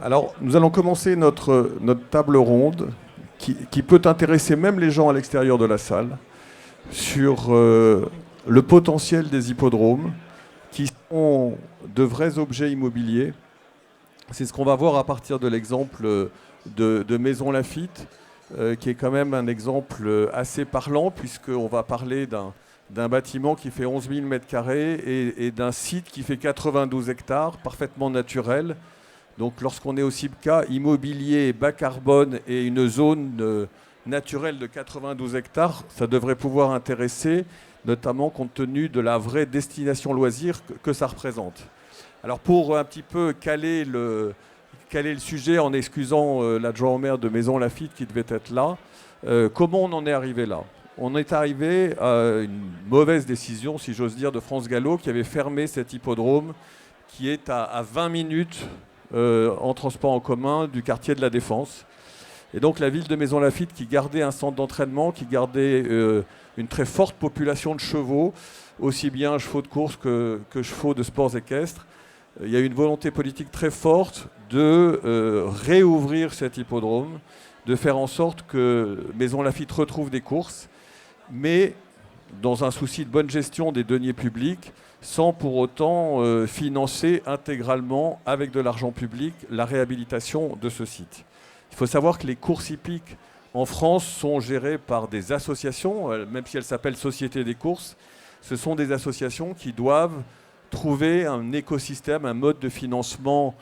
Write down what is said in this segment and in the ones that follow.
Alors, nous allons commencer notre table ronde qui peut intéresser même les gens à l'extérieur de la salle sur le potentiel des hippodromes qui sont de vrais objets immobiliers. C'est ce qu'on va voir à partir de l'exemple de Maison Lafitte, qui est quand même un exemple assez parlant puisqu'on va parler d'un bâtiment qui fait 11 000 m² et d'un site qui fait 92 hectares, parfaitement naturel. Donc lorsqu'on est au CIBCA, immobilier, bas carbone et une zone naturelle de 92 hectares, ça devrait pouvoir intéresser, notamment compte tenu de la vraie destination loisir que ça représente. Alors pour un petit peu caler le sujet, en excusant l'adjoint au maire de Maison Lafitte qui devait être là, comment on en est arrivé là? On est arrivé à une mauvaise décision, si j'ose dire, de France Gallo qui avait fermé cet hippodrome qui est à 20 minutes en transport en commun du quartier de la Défense. Et donc la ville de Maison Lafitte qui gardait un centre d'entraînement, qui gardait une très forte population de chevaux, aussi bien chevaux de course que chevaux de sports équestres. Il y a eu une volonté politique très forte de réouvrir cet hippodrome, de faire en sorte que Maison Lafitte retrouve des courses, mais dans un souci de bonne gestion des deniers publics, sans pour autant financer intégralement, avec de l'argent public, la réhabilitation de ce site. Il faut savoir que les courses hippiques en France sont gérées par des associations, même si elles s'appellent Société des courses. Ce sont des associations qui doivent trouver un écosystème, un mode de financement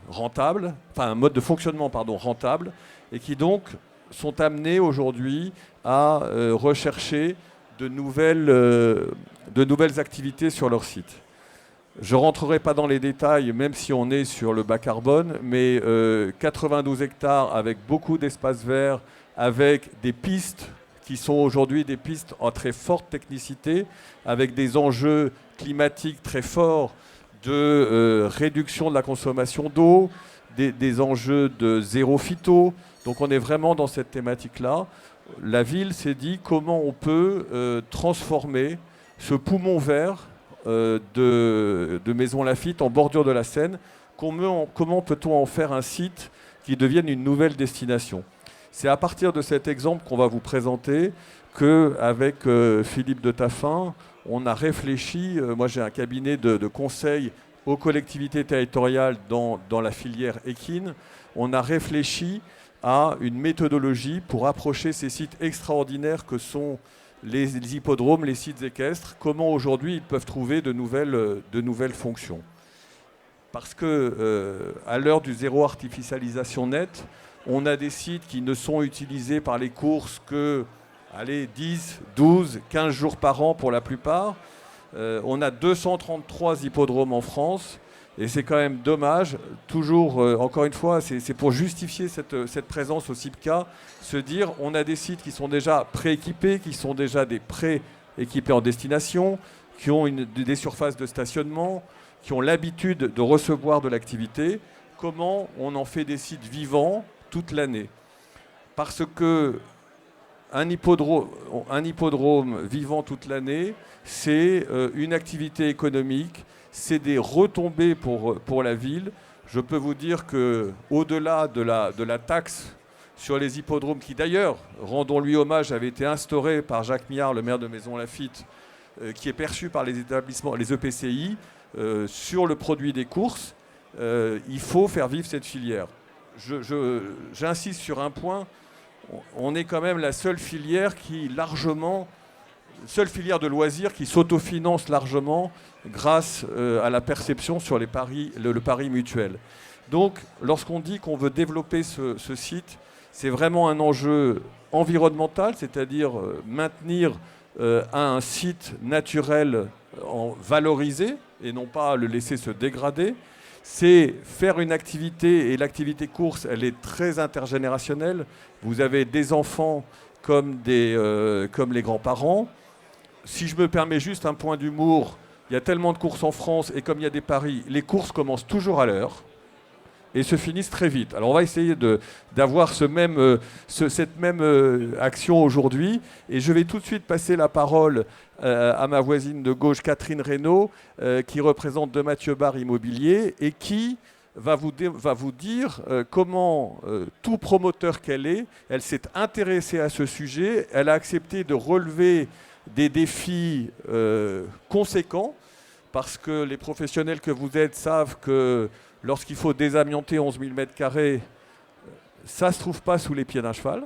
rentable, enfin un mode de fonctionnement rentable, et qui donc sont amenés aujourd'hui à rechercher de nouvelles activités sur leur site. Je ne rentrerai pas dans les détails, même si on est sur le bas carbone, mais 92 hectares avec beaucoup d'espaces verts, avec des pistes qui sont aujourd'hui des pistes en très forte technicité, avec des enjeux climatiques très forts de réduction de la consommation d'eau, des enjeux de zéro phyto. Donc on est vraiment dans cette thématique-là. La ville s'est dit comment on peut transformer ce poumon vert de Maison Lafitte en bordure de la Seine. Comment peut-on en faire un site qui devienne une nouvelle destination? C'est à partir de cet exemple qu'on va vous présenter qu'avec Philippe de Taffin, on a réfléchi. Moi, j'ai un cabinet de conseil aux collectivités territoriales dans la filière équine. On a réfléchi à une méthodologie pour approcher ces sites extraordinaires que sont les hippodromes, les sites équestres, comment aujourd'hui ils peuvent trouver de nouvelles fonctions. Parce que à l'heure du zéro artificialisation nette, on a des sites qui ne sont utilisés par les courses que 10, 12, 15 jours par an pour la plupart. On a 233 hippodromes en France. Et c'est quand même dommage, toujours, encore une fois, c'est pour justifier cette présence au CIBCA, se dire on a des sites qui sont déjà prééquipés, qui sont déjà des pré-équipés en destination, qui ont des surfaces de stationnement, qui ont l'habitude de recevoir de l'activité. Comment on en fait des sites vivants toute l'année? Parce que un hippodrome vivant toute l'année, c'est une activité économique, c'est des retombées pour la ville. Je peux vous dire qu'au-delà de la taxe sur les hippodromes, qui d'ailleurs, rendons-lui hommage, avait été instaurée par Jacques Miard, le maire de Maison Lafitte, qui est perçue par les établissements, les EPCI, sur le produit des courses, il faut faire vivre cette filière. J'insiste sur un point, on est quand même la seule filière de loisirs qui s'autofinance largement grâce à la perception sur le pari mutuel. Donc, lorsqu'on dit qu'on veut développer ce site, c'est vraiment un enjeu environnemental, c'est-à-dire maintenir un site naturel valorisé et non pas le laisser se dégrader. C'est faire une activité, et l'activité course, elle est très intergénérationnelle. Vous avez des enfants comme les grands-parents. Si je me permets juste un point d'humour, il y a tellement de courses en France, et comme il y a des paris, les courses commencent toujours à l'heure et se finissent très vite. Alors on va essayer d'avoir cette même action aujourd'hui, et je vais tout de suite passer la parole à ma voisine de gauche, Catherine Reynaud, qui représente de Mathieu Barre Immobilier, et qui va vous dire comment tout promoteur qu'elle est, elle s'est intéressée à ce sujet, elle a accepté de relever des défis conséquents, parce que les professionnels que vous êtes savent que lorsqu'il faut désamianter 11 000 m², ça ne se trouve pas sous les pieds d'un cheval.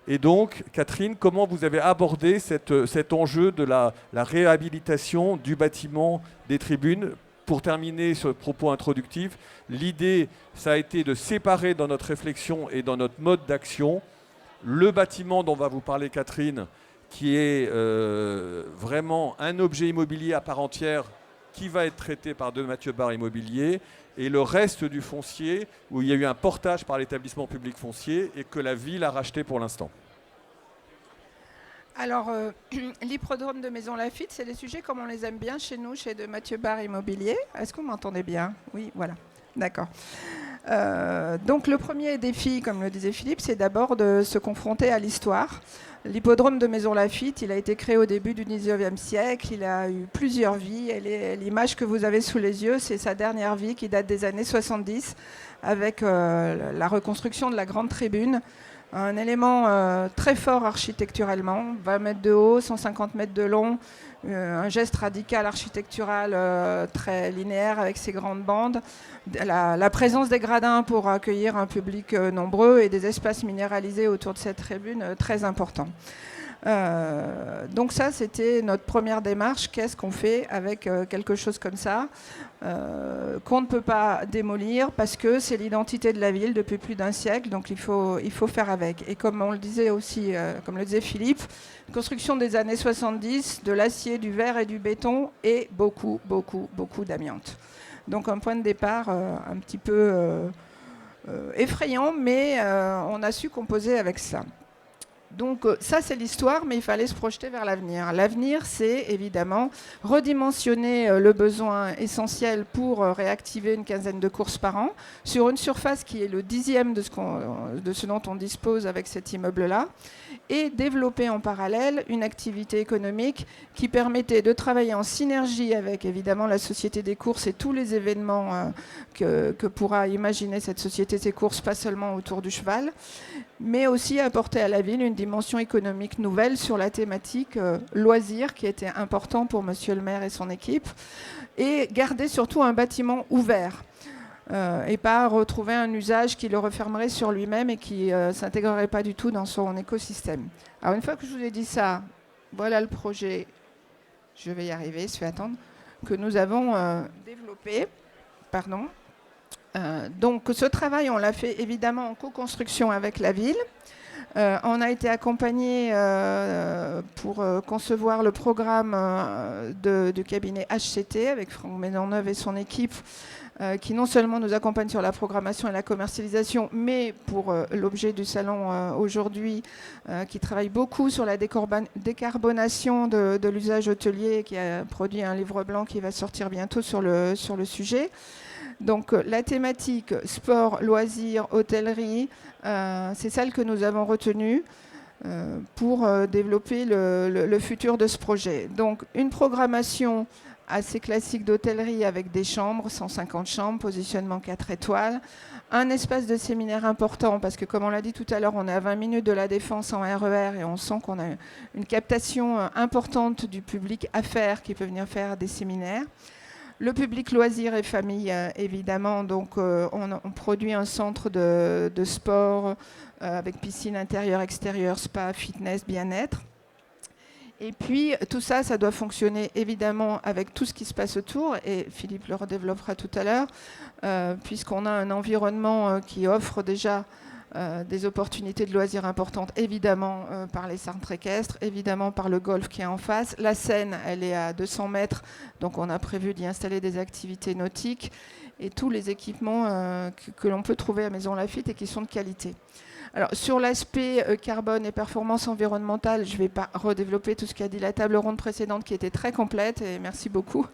Et donc, Catherine, comment vous avez abordé cet enjeu de la réhabilitation du bâtiment des tribunes? Pour terminer ce propos introductif, l'idée, ça a été de séparer dans notre réflexion et dans notre mode d'action le bâtiment dont va vous parler Catherine, qui est vraiment un objet immobilier à part entière qui va être traité par De Mathieu Barre Immobilier, et le reste du foncier où il y a eu un portage par l'établissement public foncier et que la ville a racheté pour l'instant. Alors, l'hippodrome de Maison Lafitte, c'est des sujets comme on les aime bien chez nous, chez De Mathieu Barre Immobilier. Est-ce que vous m'entendez bien? Oui, voilà. D'accord. Donc, le premier défi, comme le disait Philippe, c'est d'abord de se confronter à l'histoire. L'hippodrome de Maison Lafitte, il a été créé au début du 19e siècle. Il a eu plusieurs vies. Et l'image que vous avez sous les yeux, c'est sa dernière vie qui date des années 70, avec la reconstruction de la grande tribune. Un élément très fort architecturalement, 20 mètres de haut, 150 mètres de long, un geste radical architectural très linéaire avec ses grandes bandes, la présence des gradins pour accueillir un public nombreux et des espaces minéralisés autour de cette tribune très importants. Donc ça, c'était notre première démarche. Qu'est-ce qu'on fait avec quelque chose comme ça qu'on ne peut pas démolir parce que c'est l'identité de la ville depuis plus d'un siècle, donc il faut faire avec. Et comme on le disait aussi, comme le disait Philippe, construction des années 70, de l'acier, du verre et du béton et beaucoup d'amiante. Donc un point de départ un petit peu effrayant, mais on a su composer avec ça. Donc ça, c'est l'histoire, mais il fallait se projeter vers l'avenir. L'avenir, c'est évidemment redimensionner le besoin essentiel pour réactiver une quinzaine de courses par an sur une surface qui est le 10e de ce dont on dispose avec cet immeuble-là, et développer en parallèle une activité économique qui permettait de travailler en synergie avec évidemment la Société des courses et tous les événements que pourra imaginer cette Société des courses, pas seulement autour du cheval, mais aussi apporter à la ville une dimension économique nouvelle sur la thématique loisirs, qui était important pour Monsieur le maire et son équipe, et garder surtout un bâtiment ouvert, et pas retrouver un usage qui le refermerait sur lui-même et qui ne s'intégrerait pas du tout dans son écosystème. Alors une fois que je vous ai dit ça, voilà le projet, je vais y arriver, je vais attendre, que nous avons développé. Pardon. Donc ce travail, on l'a fait évidemment en co-construction avec la ville. On a été accompagné pour concevoir le programme du cabinet HCT avec Franck Maisonneuve et son équipe, qui non seulement nous accompagne sur la programmation et la commercialisation, mais pour l'objet du salon aujourd'hui, qui travaille beaucoup sur la décarbonation de l'usage hôtelier, qui a produit un livre blanc qui va sortir bientôt sur le sujet. Donc la thématique sport, loisirs, hôtellerie, c'est celle que nous avons retenue pour développer le futur de ce projet. Donc une programmation assez classique d'hôtellerie avec des chambres, 150 chambres, positionnement 4 étoiles, un espace de séminaire important parce que comme on l'a dit tout à l'heure, on est à 20 minutes de la Défense en RER et on sent qu'on a une captation importante du public affaires qui peut venir faire des séminaires. Le public loisirs et famille, évidemment, donc on produit un centre de sport avec piscine intérieure, extérieure, spa, fitness, bien-être. Et puis tout ça, ça doit fonctionner évidemment avec tout ce qui se passe autour, et Philippe le redéveloppera tout à l'heure, puisqu'on a un environnement qui offre déjà des opportunités de loisirs importantes, évidemment par les centres équestres, évidemment par le golf qui est en face. La Seine, elle est à 200 mètres, donc on a prévu d'y installer des activités nautiques et tous les équipements que l'on peut trouver à Maison Lafitte et qui sont de qualité. Alors, sur l'aspect carbone et performance environnementale, je ne vais pas redévelopper tout ce qu'a dit la table ronde précédente qui était très complète, et merci beaucoup.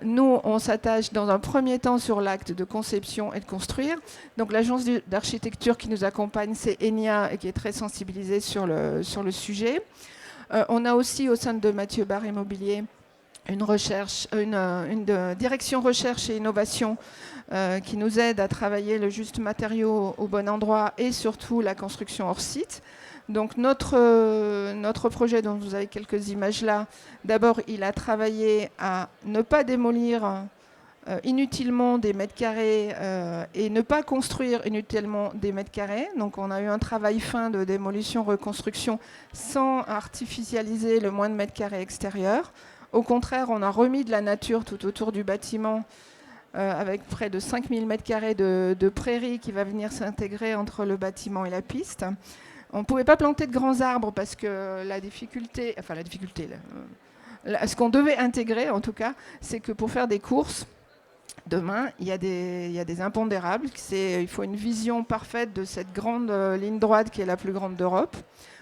Nous, on s'attache dans un premier temps sur l'acte de conception et de construire. Donc l'agence d'architecture qui nous accompagne, c'est ENIA, et qui est très sensibilisée sur le sujet. On a aussi au sein de Mathieu Barre Immobilier une direction recherche et innovation qui nous aide à travailler le juste matériau au bon endroit et surtout la construction hors site. Donc notre projet dont vous avez quelques images là, d'abord il a travaillé à ne pas démolir inutilement des mètres carrés et ne pas construire inutilement des mètres carrés. Donc on a eu un travail fin de démolition-reconstruction sans artificialiser le moins de mètres carrés extérieurs. Au contraire, on a remis de la nature tout autour du bâtiment avec près de 5000 mètres carrés de prairies qui va venir s'intégrer entre le bâtiment et la piste. On ne pouvait pas planter de grands arbres parce que ce qu'on devait intégrer en tout cas, c'est que pour faire des courses, demain, il y a des impondérables. Il faut une vision parfaite de cette grande ligne droite qui est la plus grande d'Europe.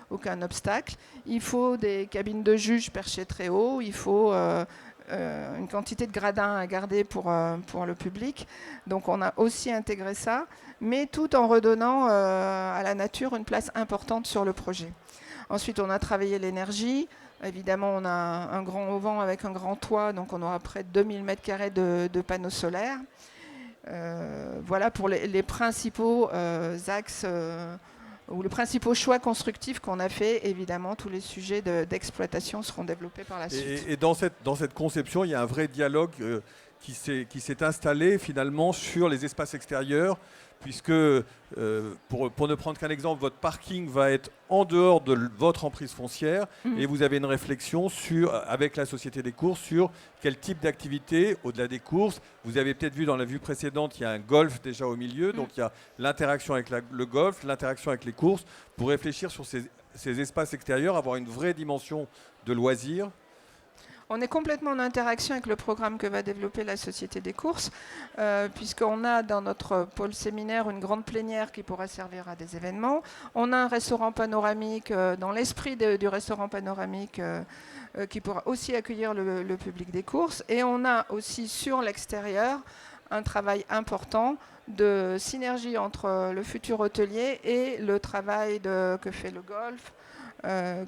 Aucun obstacle. Il faut des cabines de juges perchées très haut. Il faut une quantité de gradins à garder pour le public. Donc on a aussi intégré ça, mais tout en redonnant à la nature une place importante sur le projet. Ensuite, on a travaillé l'énergie. Évidemment, on a un grand auvent avec un grand toit, donc on aura près de 2000 m² de panneaux solaires. Voilà pour les principaux axes ou les principaux choix constructifs qu'on a fait. Évidemment, tous les sujets d'exploitation seront développés par la suite. Et dans cette conception, il y a un vrai dialogue qui s'est installé finalement sur les espaces extérieurs, puisque, pour ne prendre qu'un exemple, votre parking va être en dehors de votre emprise foncière et vous avez une réflexion avec la Société des courses sur quel type d'activité, au-delà des courses. Vous avez peut-être vu dans la vue précédente, il y a un golf déjà au milieu, donc il y a l'interaction avec le golf, l'interaction avec les courses, pour réfléchir sur ces espaces extérieurs, avoir une vraie dimension de loisirs. On est complètement en interaction avec le programme que va développer la Société des courses, puisqu'on a dans notre pôle séminaire une grande plénière qui pourra servir à des événements. On a un restaurant panoramique, dans l'esprit du restaurant panoramique, qui pourra aussi accueillir le public des courses. Et on a aussi sur l'extérieur un travail important de synergie entre le futur hôtelier et le travail que fait le golf,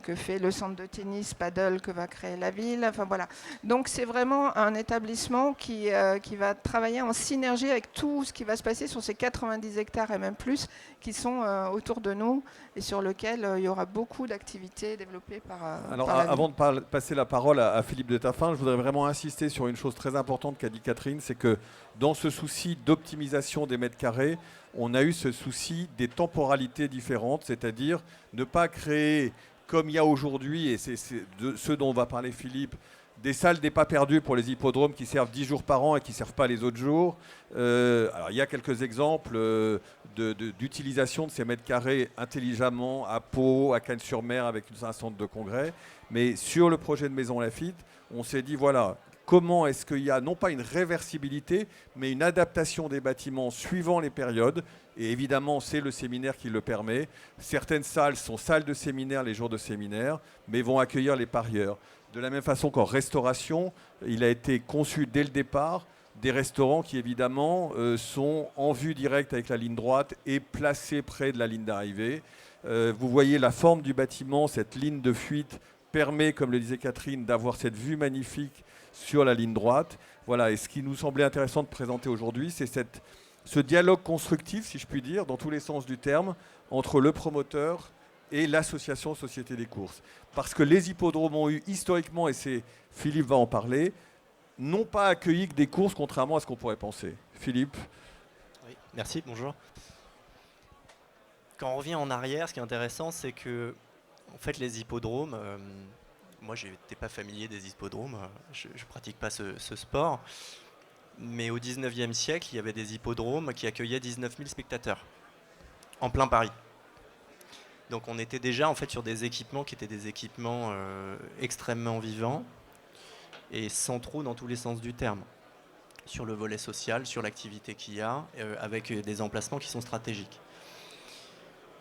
que fait le centre de tennis paddle que va créer la ville. Enfin, voilà. Donc c'est vraiment un établissement qui va travailler en synergie avec tout ce qui va se passer sur ces 90 hectares et même plus qui sont autour de nous et sur lesquels il y aura beaucoup d'activités développées par Alors par la avant ville. de passer la parole à Philippe de Taffin, je voudrais vraiment insister sur une chose très importante qu'a dit Catherine, c'est que dans ce souci d'optimisation des mètres carrés, on a eu ce souci des temporalités différentes, c'est-à-dire ne pas créer, comme il y a aujourd'hui, et c'est de ce dont va parler Philippe, des salles des pas perdus pour les hippodromes qui servent 10 jours par an et qui ne servent pas les autres jours. Alors, il y a quelques exemples d'utilisation de ces mètres carrés intelligemment à Pau, à Cannes-sur-Mer avec un centre de congrès. Mais sur le projet de Maison Lafitte, on s'est dit, voilà, comment est-ce qu'il y a non pas une réversibilité, mais une adaptation des bâtiments suivant les périodes. Et évidemment, c'est le séminaire qui le permet. Certaines salles sont salles de séminaire les jours de séminaire, mais vont accueillir les parieurs. De la même façon qu'en restauration, il a été conçu dès le départ des restaurants qui évidemment sont en vue directe avec la ligne droite et placés près de la ligne d'arrivée. Vous voyez la forme du bâtiment, cette ligne de fuite permet, comme le disait Catherine, d'avoir cette vue magnifique sur la ligne droite. Voilà, et ce qui nous semblait intéressant de présenter aujourd'hui, c'est ce dialogue constructif, si je puis dire, dans tous les sens du terme, entre le promoteur et l'association Société des courses. Parce que les hippodromes ont eu historiquement, et Philippe va en parler, n'ont pas accueilli que des courses, contrairement à ce qu'on pourrait penser. Philippe. Oui, merci, bonjour. Quand on revient en arrière, ce qui est intéressant, c'est que en fait, les hippodromes, moi je n'étais pas familier des hippodromes, je ne pratique pas ce sport, mais au 19e siècle, il y avait des hippodromes qui accueillaient 19 000 spectateurs, en plein Paris. Donc on était déjà en fait sur des équipements qui étaient des équipements extrêmement vivants et centraux dans tous les sens du terme, sur le volet social, sur l'activité qu'il y a, avec des emplacements qui sont stratégiques.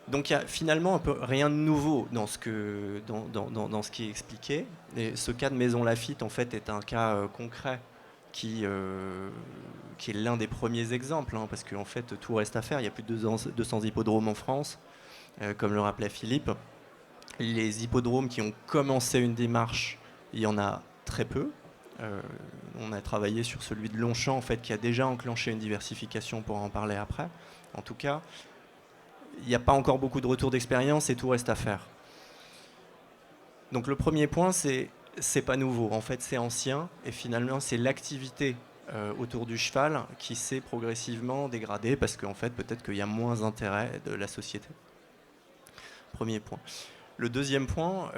Donc il y a finalement un peu rien de nouveau dans ce qui est expliqué. Et ce cas de Maison Lafitte en fait est un cas concret qui est l'un des premiers exemples, hein, parce qu'en fait tout reste à faire. Il y a plus de 200 hippodromes en France. Comme le rappelait Philippe, les hippodromes qui ont commencé une démarche, il y en a très peu. On a travaillé sur celui de Longchamp, en fait, qui a déjà enclenché une diversification, pour en parler après. En tout cas, il n'y a pas encore beaucoup de retours d'expérience et tout reste à faire. Donc le premier point, c'est pas nouveau. En fait, c'est ancien et finalement, c'est l'activité autour du cheval qui s'est progressivement dégradée parce qu'en fait, peut-être qu'il y a moins d'intérêt de la société. Premier point. Le deuxième point,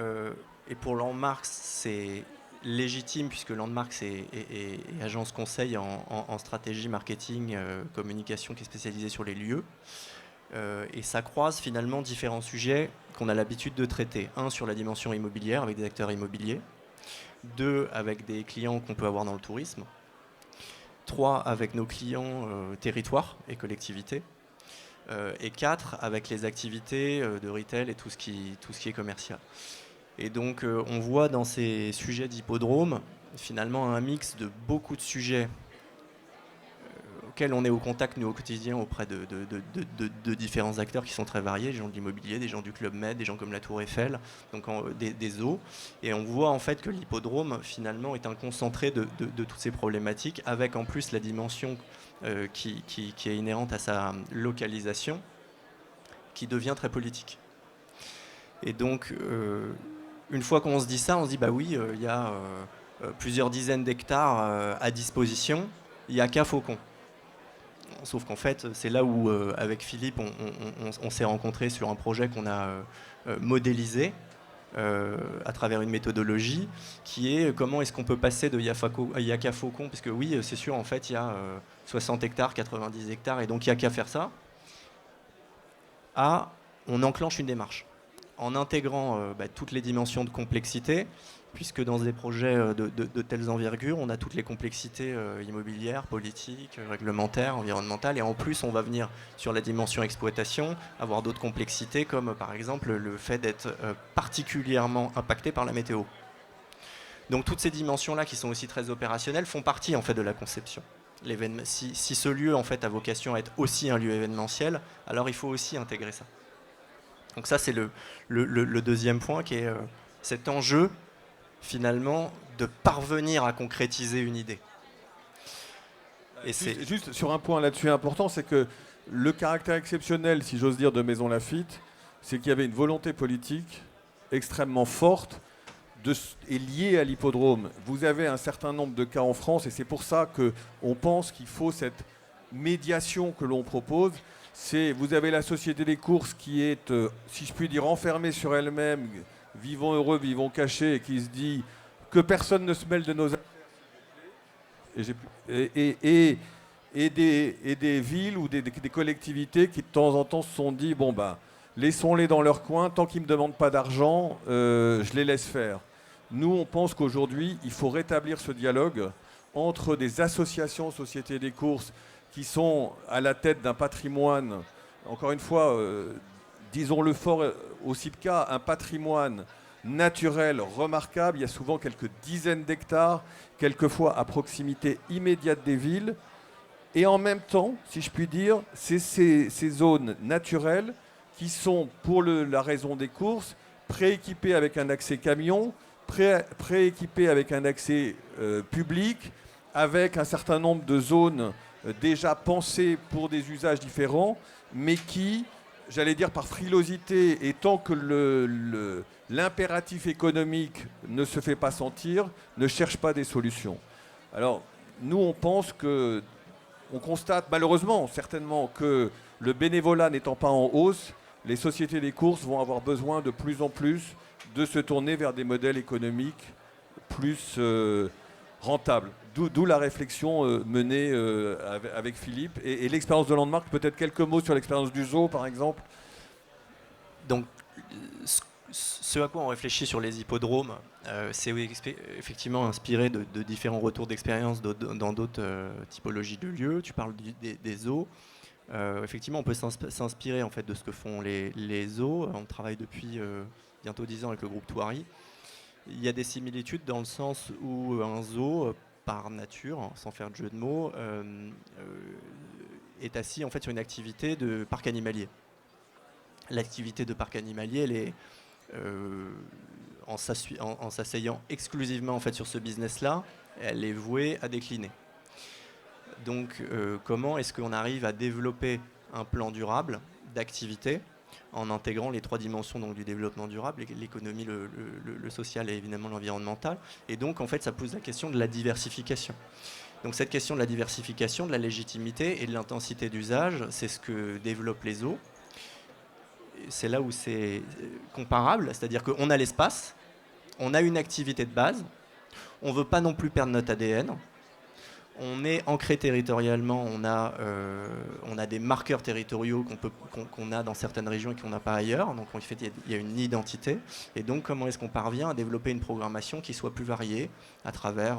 et pour Landmark, c'est légitime puisque Landmark est agence conseil en stratégie, marketing, communication qui est spécialisée sur les lieux. Et ça croise finalement différents sujets qu'on a l'habitude de traiter. Un, sur la dimension immobilière avec des acteurs immobiliers. Deux, avec des clients qu'on peut avoir dans le tourisme. Trois, avec nos clients territoires et collectivités. Et quatre, avec les activités de retail et tout ce qui est commercial. Et donc on voit dans ces sujets d'hippodrome finalement un mix de beaucoup de sujets auxquels on est au contact nous au quotidien auprès de différents acteurs qui sont très variés, des gens de l'immobilier, des gens du Club Med, des gens comme la Tour Eiffel, donc des zoos. Et on voit en fait que l'hippodrome finalement est un concentré de toutes ces problématiques, avec en plus la dimension qui est inhérente à sa localisation, qui devient très politique. Et donc, une fois qu'on se dit ça, on se dit bah oui, il y a plusieurs dizaines d'hectares à disposition, il n'y a qu'à Faucon. Sauf qu'en fait, c'est là où, avec Philippe, on s'est rencontrés sur un projet qu'on a modélisé à travers une méthodologie qui est comment est-ce qu'on peut passer de Yaka Faucon, parce que oui, c'est sûr, en fait, il y a 60 hectares, 90 hectares, et donc il n'y a qu'à faire ça, on enclenche une démarche en intégrant toutes les dimensions de complexité, puisque dans des projets de telles envergures, on a toutes les complexités immobilières, politiques, réglementaires, environnementales, et en plus on va venir sur la dimension exploitation, avoir d'autres complexités comme par exemple le fait d'être particulièrement impacté par la météo. Donc toutes ces dimensions-là qui sont aussi très opérationnelles font partie en fait de la conception. Si ce lieu en fait a vocation à être aussi un lieu événementiel, alors il faut aussi intégrer ça. Donc ça c'est le deuxième point qui est cet enjeu finalement de parvenir à concrétiser une idée. Et juste sur un point là-dessus important, c'est que le caractère exceptionnel, si j'ose dire, de Maison Lafitte, c'est qu'il y avait une volonté politique extrêmement forte et liée à l'hippodrome. Vous avez un certain nombre de cas en France et c'est pour ça qu'on pense qu'il faut cette médiation que l'on propose. Vous avez la Société des courses qui est, si je puis dire, enfermée sur elle-même, vivons heureux, vivons cachés, et qui se dit que personne ne se mêle de nos affaires. Et des villes ou des collectivités qui de temps en temps se sont dit bon bah laissons-les dans leur coin, tant qu'ils ne me demandent pas d'argent, je les laisse faire. Nous on pense qu'aujourd'hui il faut rétablir ce dialogue entre des associations, sociétés des courses, qui sont à la tête d'un patrimoine, encore une fois, disons-le fort au CIPCA, un patrimoine naturel remarquable. Il y a souvent quelques dizaines d'hectares, quelquefois à proximité immédiate des villes. Et en même temps, si je puis dire, c'est ces zones naturelles qui sont, pour la raison des courses, prééquipées avec un accès camion, prééquipées avec un accès public, avec un certain nombre de zones déjà pensées pour des usages différents, mais qui, j'allais dire par frilosité, et tant que l'impératif économique ne se fait pas sentir, ne cherche pas des solutions. Alors, nous, on pense que, on constate malheureusement, certainement, que le bénévolat n'étant pas en hausse, les sociétés des courses vont avoir besoin de plus en plus de se tourner vers des modèles économiques plus rentables. D'où la réflexion menée avec Philippe. Et l'expérience de Landmark, peut-être quelques mots sur l'expérience du zoo, par exemple. Donc, ce à quoi on réfléchit sur les hippodromes, c'est effectivement inspiré de différents retours d'expérience dans d'autres typologies de lieux. Tu parles des zoos. Effectivement, on peut s'inspirer en fait, de ce que font les zoos. On travaille depuis bientôt 10 ans avec le groupe Touari. Il y a des similitudes dans le sens où un zoo, par nature, sans faire de jeu de mots, est assis en fait, sur une activité de parc animalier. L'activité de parc animalier, elle est en s'asseyant exclusivement en fait, sur ce business-là, elle est vouée à décliner. Donc comment est-ce qu'on arrive à développer un plan durable d'activité en intégrant les 3 dimensions donc, du développement durable, l'économie, le social et évidemment l'environnemental. Et donc en fait ça pose la question de la diversification. Donc cette question de la diversification, de la légitimité et de l'intensité d'usage, c'est ce que développent les eaux. C'est là où c'est comparable, c'est-à-dire qu'on a l'espace, on a une activité de base, on ne veut pas non plus perdre notre ADN, on est ancré territorialement, on a des marqueurs territoriaux qu'on a dans certaines régions et qu'on n'a pas ailleurs, donc en fait il y a une identité, et donc comment est-ce qu'on parvient à développer une programmation qui soit plus variée à travers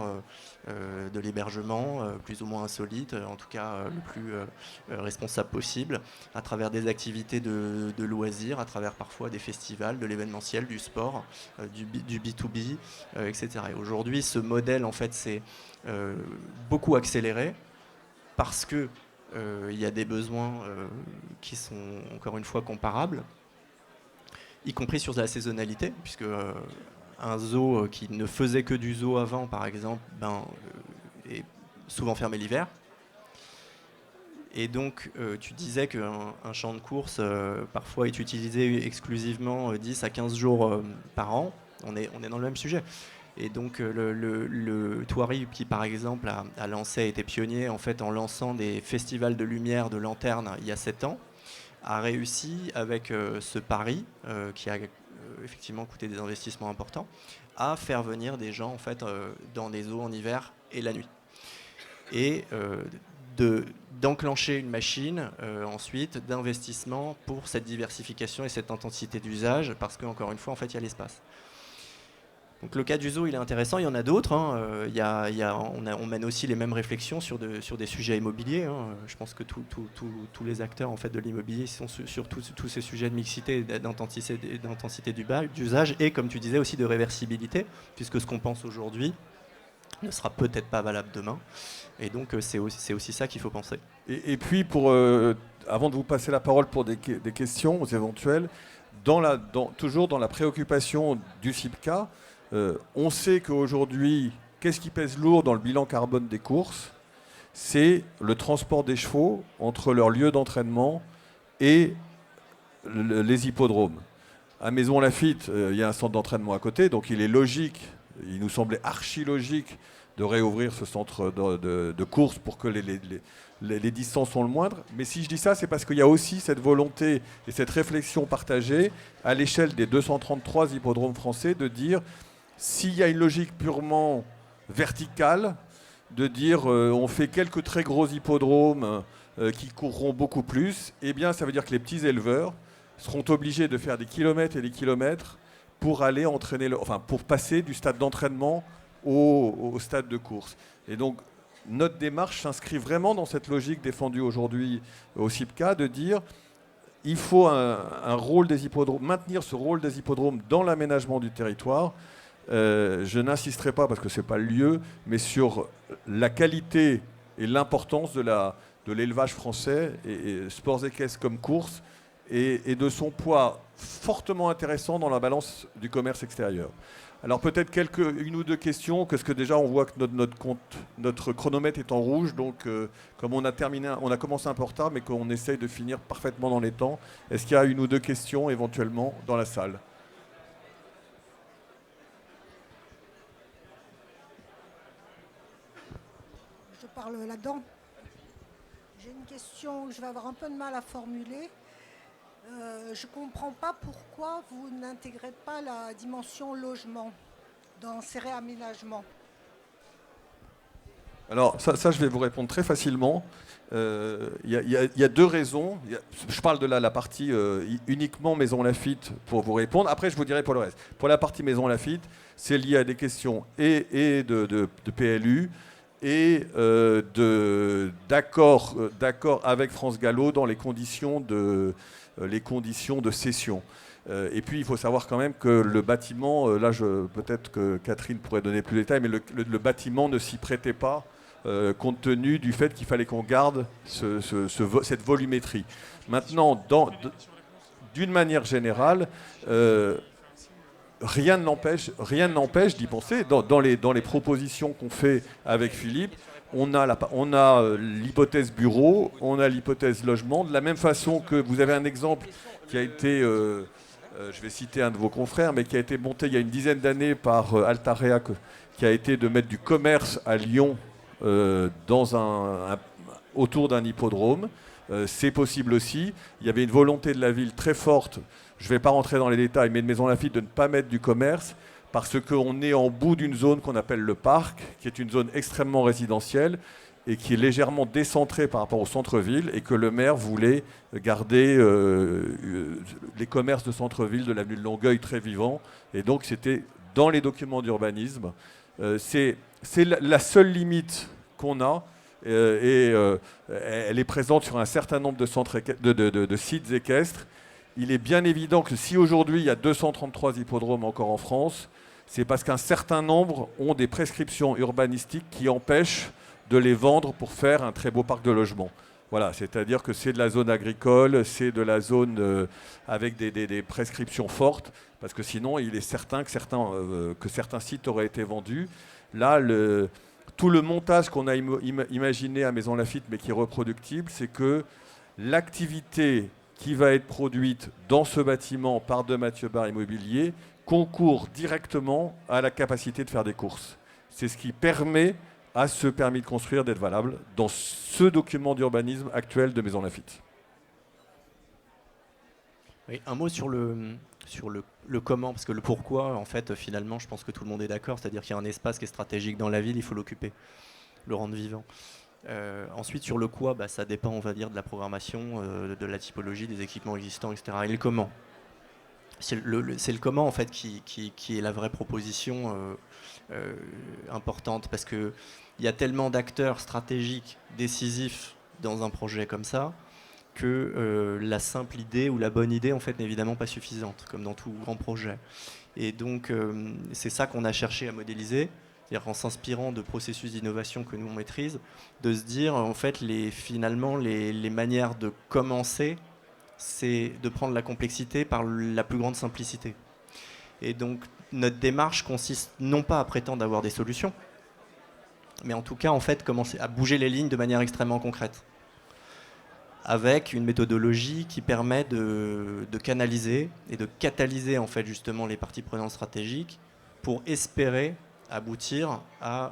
de l'hébergement plus ou moins insolite, en tout cas le plus responsable possible, à travers des activités de loisirs, à travers parfois des festivals, de l'événementiel, du sport, du B2B, etc. Et aujourd'hui ce modèle en fait c'est beaucoup accéléré parce que il y a des besoins qui sont encore une fois comparables, y compris sur la saisonnalité, puisque un zoo qui ne faisait que du zoo avant, par exemple, est souvent fermé l'hiver. Et donc, tu disais qu'un champ de course parfois est utilisé exclusivement 10 à 15 jours par an. On est dans le même sujet. Et donc le Thoiry qui par exemple a lancé, a été pionnier en fait en lançant des festivals de lumière, de lanternes il y a 7 ans, a réussi avec ce pari qui a effectivement coûté des investissements importants, à faire venir des gens en fait dans des zoos en hiver et la nuit. Et d'enclencher une machine ensuite d'investissement pour cette diversification et cette intensité d'usage, parce qu'encore une fois en fait il y a l'espace. Donc le cas du zoo, il est intéressant, il y en a d'autres. Hein. On mène aussi les mêmes réflexions sur des sujets immobiliers. Hein. Je pense que tous les acteurs en fait, de l'immobilier sont sur tous ces sujets de mixité, d'intensité d'usage et, comme tu disais, aussi de réversibilité, puisque ce qu'on pense aujourd'hui ne sera peut-être pas valable demain. Et donc c'est aussi ça qu'il faut penser. Et puis, avant de vous passer la parole pour des questions éventuelles, toujours dans la préoccupation du CIPCA, on sait qu'aujourd'hui, qu'est-ce qui pèse lourd dans le bilan carbone des courses? C'est le transport des chevaux entre leur lieu d'entraînement et les hippodromes. À Maison Lafitte, il y a un centre d'entraînement à côté, donc il est logique, il nous semblait archi-logique de réouvrir ce centre de course pour que les distances sont le moindre. Mais si je dis ça, c'est parce qu'il y a aussi cette volonté et cette réflexion partagée à l'échelle des 233 hippodromes français de dire, s'il y a une logique purement verticale, de dire on fait quelques très gros hippodromes qui courront beaucoup plus, eh bien ça veut dire que les petits éleveurs seront obligés de faire des kilomètres et des kilomètres pour aller entraîner, pour passer du stade d'entraînement au stade de course. Et donc notre démarche s'inscrit vraiment dans cette logique défendue aujourd'hui au CIPCA de dire il faut un rôle des hippodromes, maintenir ce rôle des hippodromes dans l'aménagement du territoire. Je n'insisterai pas parce que ce n'est pas le lieu, mais sur la qualité et l'importance de l'élevage français et sports équestres comme course et de son poids fortement intéressant dans la balance du commerce extérieur. Alors peut-être une ou deux questions, parce que déjà on voit que notre chronomètre est en rouge, donc comme on a commencé un peu en retard, mais qu'on essaye de finir parfaitement dans les temps. Est-ce qu'il y a une ou deux questions éventuellement dans la salle ? Je parle là-dedans. J'ai une question que je vais avoir un peu de mal à formuler. Je ne comprends pas pourquoi vous n'intégrez pas la dimension logement dans ces réaménagements. Alors ça, je vais vous répondre très facilement. Il y a deux raisons. Je parle de la partie uniquement Maison Lafitte pour vous répondre. Après, je vous dirai pour le reste. Pour la partie Maison Lafitte, c'est lié à des questions et de PLU et d'accord avec France Gallo dans les conditions de cession. Et puis il faut savoir quand même que le bâtiment, peut-être que Catherine pourrait donner plus de détails, mais le bâtiment ne s'y prêtait pas compte tenu du fait qu'il fallait qu'on garde cette volumétrie. Maintenant, d'une manière générale, rien ne n'empêche d'y penser. Dans les propositions qu'on fait avec Philippe, on a l'hypothèse bureau, on a l'hypothèse logement. De la même façon que vous avez un exemple qui a été, je vais citer un de vos confrères, mais qui a été monté il y a une dizaine d'années par Altarea, qui a été de mettre du commerce à Lyon autour d'un hippodrome. C'est possible aussi. Il y avait une volonté de la ville très forte, je ne vais pas rentrer dans les détails, mais de Maisons Laffitte de ne pas mettre du commerce parce qu'on est en bout d'une zone qu'on appelle le parc, qui est une zone extrêmement résidentielle et qui est légèrement décentrée par rapport au centre-ville et que le maire voulait garder les commerces de centre-ville de l'avenue de Longueuil très vivants. Et donc c'était dans les documents d'urbanisme. C'est la seule limite qu'on a. Elle est présente sur un certain nombre de sites équestres. Il est bien évident que si aujourd'hui il y a 233 hippodromes encore en France, c'est parce qu'un certain nombre ont des prescriptions urbanistiques qui empêchent de les vendre pour faire un très beau parc de logement. Voilà, c'est-à-dire que c'est de la zone agricole, c'est de la zone avec des prescriptions fortes, parce que sinon il est certain que certains sites auraient été vendus. Là, tout le montage qu'on a imaginé à Maisons Laffitte, mais qui est reproductible, c'est que l'activité qui va être produite dans ce bâtiment par de Mathieu Barre Immobilier concourt directement à la capacité de faire des courses. C'est ce qui permet à ce permis de construire d'être valable dans ce document d'urbanisme actuel de Maisons Laffitte. Oui, un mot sur le comment, parce que le pourquoi, en fait, finalement, je pense que tout le monde est d'accord, c'est-à-dire qu'il y a un espace qui est stratégique dans la ville, il faut l'occuper, le rendre vivant. Ensuite, sur le quoi, ça dépend, on va dire, de la programmation, de la typologie, des équipements existants, etc. Et le comment. C'est le comment, en fait, qui est la vraie proposition importante, parce qu'il y a tellement d'acteurs stratégiques, décisifs dans un projet comme ça, que la simple idée ou la bonne idée, en fait, n'est évidemment pas suffisante, comme dans tout grand projet. Et donc, c'est ça qu'on a cherché à modéliser, c'est-à-dire en s'inspirant de processus d'innovation que nous on maîtrise, de se dire, en fait, finalement, les manières de commencer, c'est de prendre la complexité par la plus grande simplicité. Et donc, notre démarche consiste non pas à prétendre avoir des solutions, mais en tout cas, en fait, commencer à bouger les lignes de manière extrêmement concrète, avec une méthodologie qui permet de canaliser et de catalyser, en fait, justement, les parties prenantes stratégiques pour espérer aboutir à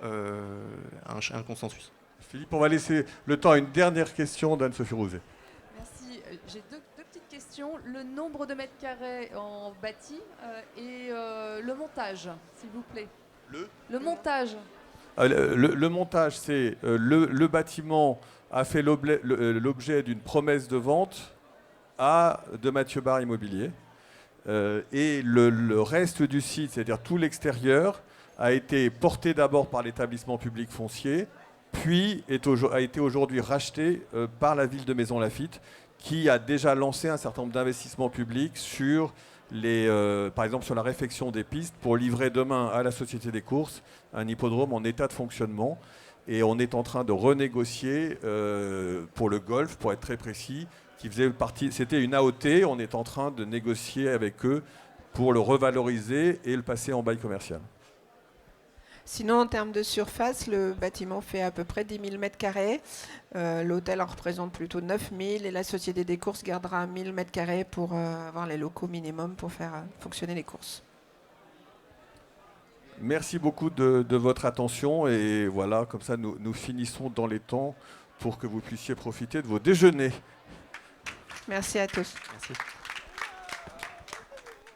un consensus. Philippe, on va laisser le temps à une dernière question d'Anne-Sophie Rouzet. Merci. J'ai deux petites questions. Le nombre de mètres carrés en bâti et le montage, s'il vous plaît. Le montage. Le montage, c'est le bâtiment a fait l'objet d'une promesse de vente de Mathieu Barre Immobilier. Et le reste du site, c'est-à-dire tout l'extérieur, a été porté d'abord par l'établissement public foncier, puis a été aujourd'hui racheté par la ville de Maisons Laffitte, qui a déjà lancé un certain nombre d'investissements publics sur par exemple sur la réfection des pistes pour livrer demain à la Société des courses un hippodrome en état de fonctionnement. Et on est en train de renégocier pour le golf, pour être très précis, qui faisait partie, c'était une AOT, on est en train de négocier avec eux pour le revaloriser et le passer en bail commercial. Sinon, en termes de surface, le bâtiment fait à peu près 10 000 m². L'hôtel en représente plutôt 9 000 et la Société des courses gardera 1 000 m² pour avoir les locaux minimum pour faire fonctionner les courses. Merci beaucoup de votre attention et voilà, comme ça nous finissons dans les temps pour que vous puissiez profiter de vos déjeuners. Merci à tous. Merci.